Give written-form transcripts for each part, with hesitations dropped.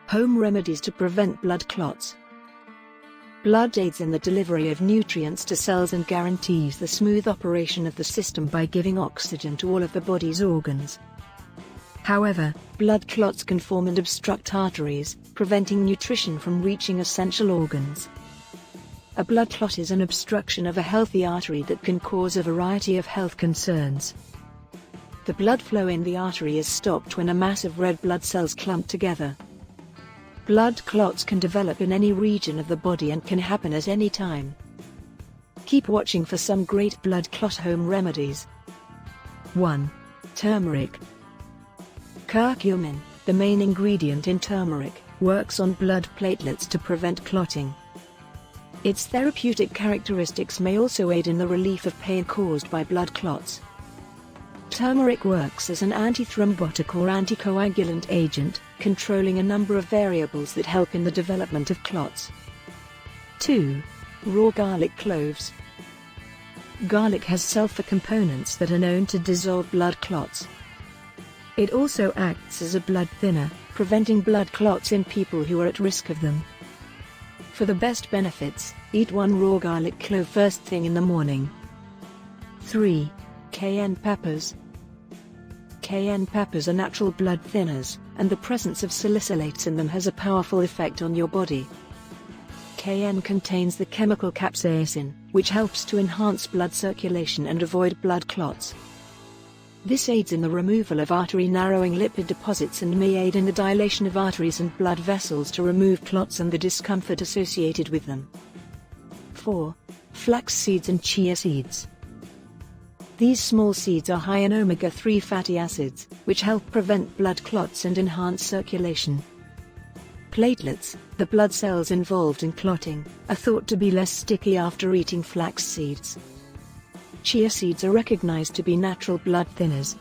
Home remedies to prevent blood clots. Blood aids in the delivery of nutrients to cells and guarantees the smooth operation of the system by giving oxygen to all of the body's organs. However, blood clots can form and obstruct arteries, preventing nutrition from reaching essential organs. A blood clot is an obstruction of a healthy artery that can cause a variety of health concerns. The blood flow in the artery is stopped when a mass of red blood cells clump together. Blood clots can develop in any region of the body and can happen at any time. Keep watching for some great blood clot home remedies. 1. Turmeric. Curcumin, the main ingredient in turmeric, works on blood platelets to prevent clotting. Its therapeutic characteristics may also aid in the relief of pain caused by blood clots. Turmeric works as an antithrombotic or anticoagulant agent, controlling a number of variables that help in the development of clots. 2. Raw garlic cloves. Garlic has sulfur components that are known to dissolve blood clots. It also acts as a blood thinner, preventing blood clots in people who are at risk of them. For the best benefits, eat 1 raw garlic clove first thing in the morning. 3. Cayenne peppers. Cayenne peppers are natural blood thinners, and the presence of salicylates in them has a powerful effect on your body. Cayenne contains the chemical capsaicin, which helps to enhance blood circulation and avoid blood clots. This aids in the removal of artery-narrowing lipid deposits and may aid in the dilation of arteries and blood vessels to remove clots and the discomfort associated with them. 4. Flax seeds and chia seeds. These small seeds are high in omega-3 fatty acids, which help prevent blood clots and enhance circulation. Platelets, the blood cells involved in clotting, are thought to be less sticky after eating flax seeds. Chia seeds are recognized to be natural blood thinners.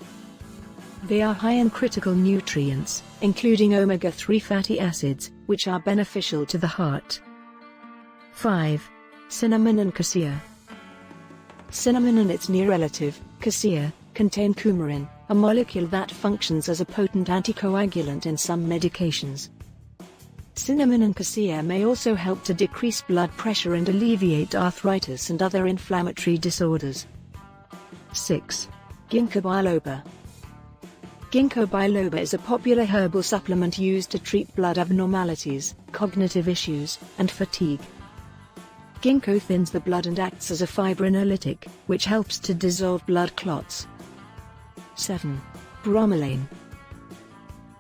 They are high in critical nutrients, including omega-3 fatty acids, which are beneficial to the heart. 5. Cinnamon and cassia. Cinnamon and its near relative, cassia, contain coumarin, a molecule that functions as a potent anticoagulant in some medications. Cinnamon and cassia may also help to decrease blood pressure and alleviate arthritis and other inflammatory disorders. 6. Ginkgo biloba. Ginkgo biloba is a popular herbal supplement used to treat blood abnormalities, cognitive issues, and fatigue. Ginkgo thins the blood and acts as a fibrinolytic, which helps to dissolve blood clots. 7. Bromelain.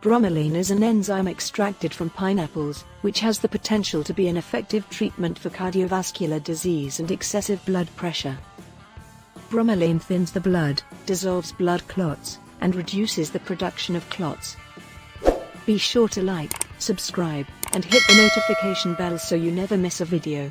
Bromelain is an enzyme extracted from pineapples, which has the potential to be an effective treatment for cardiovascular disease and excessive blood pressure. Bromelain thins the blood, dissolves blood clots, and reduces the production of clots. Be sure to like, subscribe, and hit the notification bell so you never miss a video.